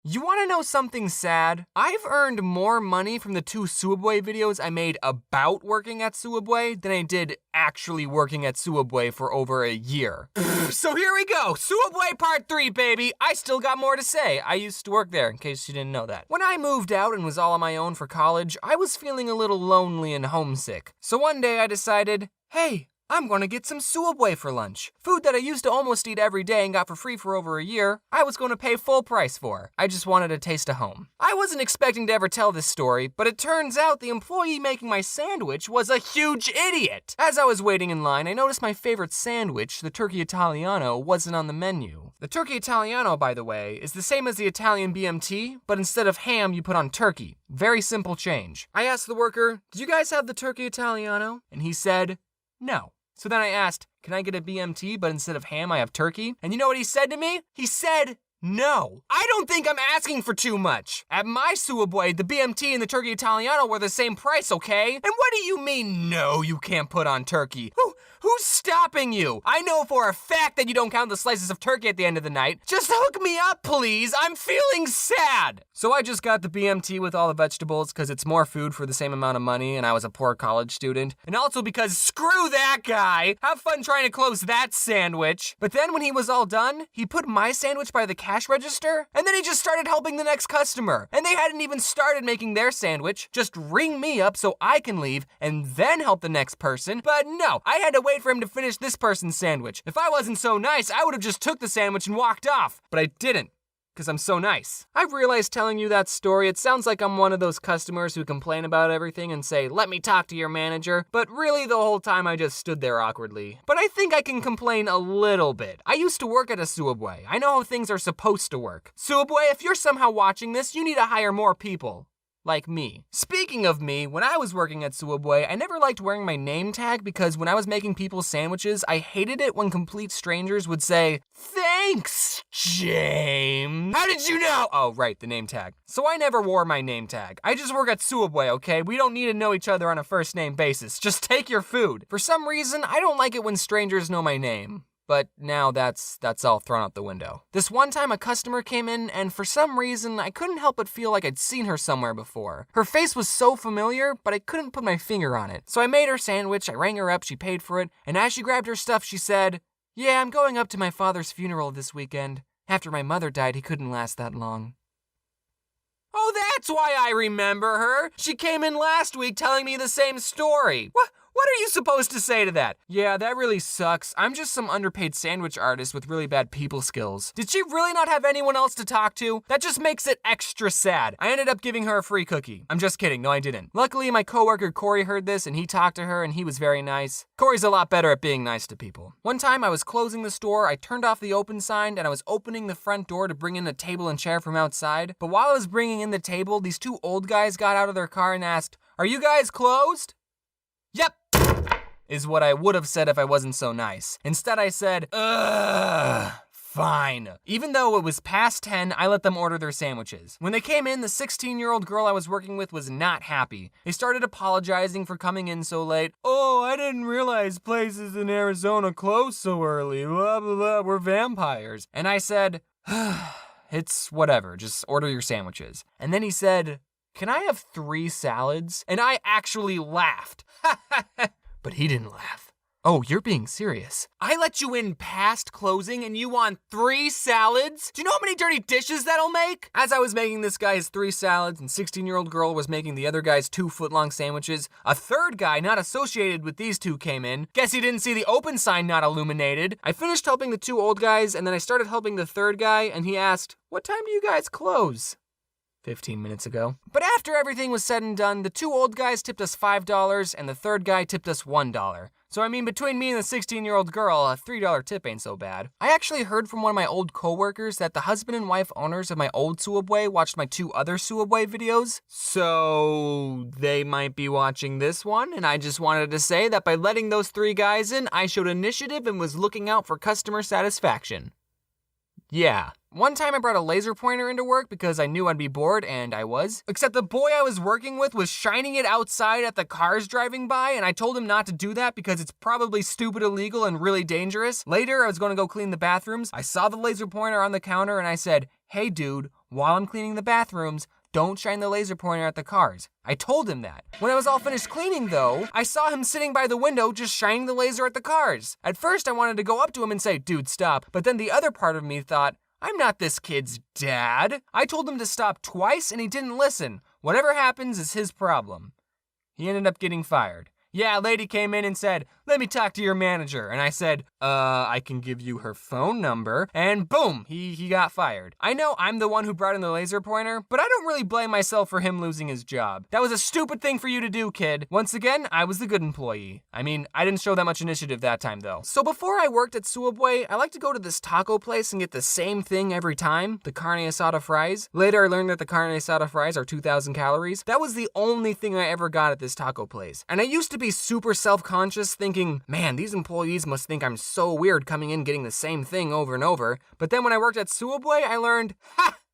You want to know something sad? I've earned more money from the 2 Sooubway videos I made about working at Sooubway than I did actually working at Sooubway for over a year. So here we go, Sooubway part 3, baby. I still got more to say. I used to work there, in case you didn't know that. When I moved out and was all on my own for college, I was feeling a little lonely and homesick. So one day I decided, hey, I'm gonna get some Sooubway for lunch. Food that I used to almost eat every day and got for free for over a year, I was gonna pay full price for. I just wanted a taste of home. I wasn't expecting to ever tell this story, but it turns out the employee making my sandwich was a huge idiot. As I was waiting in line, I noticed my favorite sandwich, the turkey Italiano, wasn't on the menu. The turkey Italiano, by the way, is the same as the Italian BMT, but instead of ham, you put on turkey. Very simple change. I asked the worker, "Do you guys have the turkey Italiano?" And he said, "No." So then I asked, "Can I get a BMT, but instead of ham, I have turkey?" And you know what he said to me? He said, "No." I don't think I'm asking for too much. At my Sooubway, the BMT and the turkey Italiano were the same price, okay? And what do you mean, no, you can't put on turkey? Who's stopping you? I know for a fact that you don't count the slices of turkey at the end of the night. Just hook me up, please. I'm feeling sad. So I just got the BMT with all the vegetables because it's more food for the same amount of money and I was a poor college student. And also because screw that guy. Have fun trying to close that sandwich. But then when he was all done, he put my sandwich by the cash register and then he just started helping the next customer. And they hadn't even started making their sandwich. Just ring me up so I can leave and then help the next person. But no, I had to wait for him to finish this person's sandwich. If I wasn't so nice, I would have just took the sandwich and walked off. But I didn't, because I'm so nice. I've realized telling you that story, it sounds like I'm one of those customers who complain about everything and say, "Let me talk to your manager." But really, the whole time I just stood there awkwardly. But I think I can complain a little bit. I used to work at a Sooubway. I know how things are supposed to work. Sooubway, if you're somehow watching this, you need to hire more people. Like me. Speaking of me, when I was working at Sooubway, I never liked wearing my name tag because when I was making people's sandwiches, I hated it when complete strangers would say, "Thanks, James." How did you know? Oh, right, the name tag. So I never wore my name tag. I just work at Sooubway, okay? We don't need to know each other on a first name basis. Just take your food. For some reason, I don't like it when strangers know my name. But now that's all thrown out the window. This one time a customer came in and for some reason I couldn't help but feel like I'd seen her somewhere before. Her face was so familiar, but I couldn't put my finger on it. So I made her sandwich, I rang her up, she paid for it, and as she grabbed her stuff she said, "Yeah, I'm going up to my father's funeral this weekend. After my mother died, he couldn't last that long." Oh, that's why I remember her. She came in last week telling me the same story. What are you supposed to say to that? "Yeah, that really sucks. I'm just some underpaid sandwich artist with really bad people skills." Did she really not have anyone else to talk to? That just makes it extra sad. I ended up giving her a free cookie. I'm just kidding, no I didn't. Luckily my coworker Corey heard this and he talked to her and he was very nice. Corey's a lot better at being nice to people. One time I was closing the store, I turned off the open sign and I was opening the front door to bring in a table and chair from outside. But while I was bringing in the table, these 2 old guys got out of their car and asked, "Are you guys closed?" "Yep," is what I would have said if I wasn't so nice. Instead I said, "Ugh, fine." Even though it was past 10, I let them order their sandwiches. When they came in, the 16-year-old girl I was working with was not happy. They started apologizing for coming in so late. "Oh, I didn't realize places in Arizona close so early, blah, blah, blah, we're vampires." And I said, "It's whatever, just order your sandwiches." And then he said, "Can I have 3 salads?" And I actually laughed. But he didn't laugh. "Oh, you're being serious. I let you in past closing and you want 3 salads? Do you know how many dirty dishes that'll make?" As I was making this guy's 3 salads and 16-year-old girl was making the other guy's 2-foot-long sandwiches, a third guy not associated with these 2 came in. Guess he didn't see the open sign not illuminated. I finished helping the 2 old guys and then I started helping the third guy and he asked, "What time do you guys close?" 15 minutes ago. But after everything was said and done, the 2 old guys tipped us $5 and the third guy tipped us $1. So I mean, between me and the 16-year-old girl, a $3 tip ain't so bad. I actually heard from one of my old coworkers that the husband and wife owners of my old Sooubway watched my 2 other Sooubway videos. So they might be watching this one, and I just wanted to say that by letting those 3 guys in, I showed initiative and was looking out for customer satisfaction. Yeah. One time I brought a laser pointer into work because I knew I'd be bored, and I was. Except the boy I was working with was shining it outside at the cars driving by, and I told him not to do that because it's probably stupid illegal and really dangerous. Later, I was going to go clean the bathrooms. I saw the laser pointer on the counter, and I said, "Hey dude, while I'm cleaning the bathrooms, don't shine the laser pointer at the cars. I told him that. When I was all finished cleaning though, I saw him sitting by the window just shining the laser at the cars. At first I wanted to go up to him and say, dude, stop. But then the other part of me thought, I'm not this kid's dad. I told him to stop twice and he didn't listen. Whatever happens is his problem. He ended up getting fired. Yeah, a lady came in and said, let me talk to your manager. And I said, I can give you her phone number. And boom, he got fired. I know I'm the one who brought in the laser pointer, but I don't really blame myself for him losing his job. That was a stupid thing for you to do, kid. Once again, I was the good employee. I mean, I didn't show that much initiative that time though. So before I worked at Sooubway, I like to go to this taco place and get the same thing every time, the carne asada fries. Later I learned that the carne asada fries are 2,000 calories. That was the only thing I ever got at this taco place. And I used to be super self-conscious thinking, man, these employees must think I'm so weird coming in getting the same thing over and over. But then when I worked at Sooubway, I learned,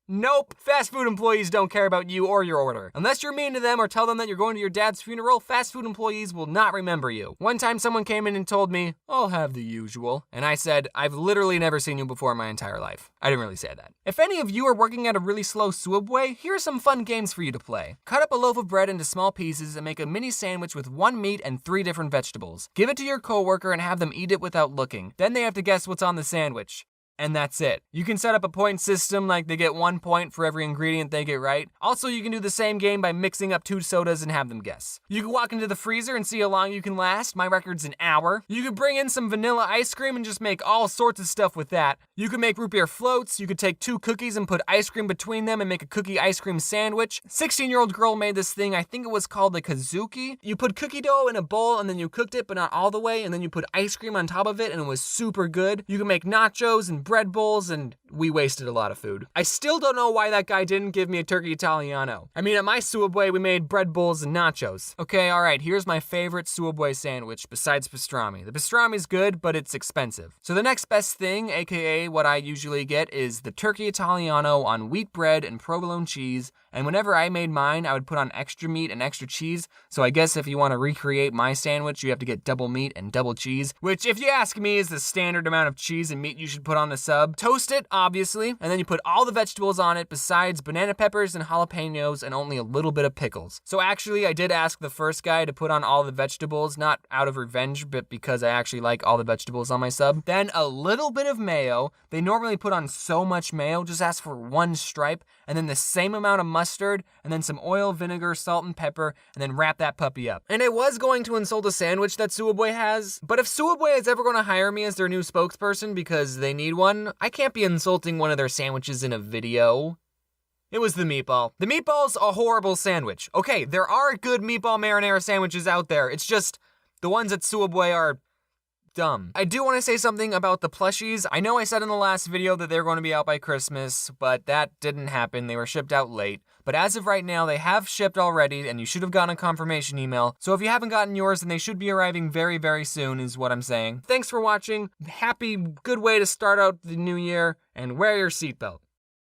nope, fast food employees don't care about you or your order. Unless you're mean to them or tell them that you're going to your dad's funeral, fast food employees will not remember you. One time someone came in and told me, I'll have the usual. And I said, I've literally never seen you before in my entire life. I didn't really say that. If any of you are working at a really slow Sooubway, here are some fun games for you to play. Cut up a loaf of bread into small pieces and make a mini sandwich with 1 meat and 3 different vegetables. Give it to your coworker and have them eat it without looking. Then they have to guess what's on the sandwich. And that's it. You can set up a point system like they get 1 point for every ingredient they get right. Also, you can do the same game by mixing up 2 sodas and have them guess. You can walk into the freezer and see how long you can last. My record's an hour. You could bring in some vanilla ice cream and just make all sorts of stuff with that. You could make root beer floats. You could take 2 cookies and put ice cream between them and make a cookie ice cream sandwich. 16-year-old girl made this thing, I think it was called the kazuki. You put cookie dough in a bowl and then you cooked it, but not all the way, and then you put ice cream on top of it and it was super good. You can make nachos and bread bowls, and we wasted a lot of food. I still don't know why that guy didn't give me a turkey Italiano. I mean, at my Sooubway, we made bread bowls and nachos. Okay, all right, here's my favorite Sooubway sandwich besides pastrami. The pastrami's good, but it's expensive. So the next best thing, aka what I usually get, is the turkey Italiano on wheat bread and provolone cheese. And whenever I made mine, I would put on extra meat and extra cheese. So I guess if you want to recreate my sandwich, you have to get double meat and double cheese, which if you ask me is the standard amount of cheese and meat you should put on a sub. Toast it, obviously, and then you put all the vegetables on it besides banana peppers and jalapenos and only a little bit of pickles. So actually, I did ask the first guy to put on all the vegetables, not out of revenge, but because I actually like all the vegetables on my sub. Then a little bit of mayo. They normally put on so much mayo, just ask for 1 stripe, and then the same amount of mustard, and then some oil, vinegar, salt, and pepper, and then wrap that puppy up. And I was going to insult a sandwich that Sooubway has, but if Sooubway is ever going to hire me as their new spokesperson because they need one, I can't be insulting one of their sandwiches in a video. It was the meatball. The meatball's a horrible sandwich. Okay, there are good meatball marinara sandwiches out there. It's just the ones at Sooubway are dumb. I do want to say something about the plushies. I know I said in the last video that they were going to be out by Christmas, but that didn't happen. They were shipped out late. But as of right now, they have shipped already, and you should have gotten a confirmation email. So if you haven't gotten yours, then they should be arriving very, very soon, is what I'm saying. Thanks for watching. Happy, good way to start out the new year, and wear your seatbelt.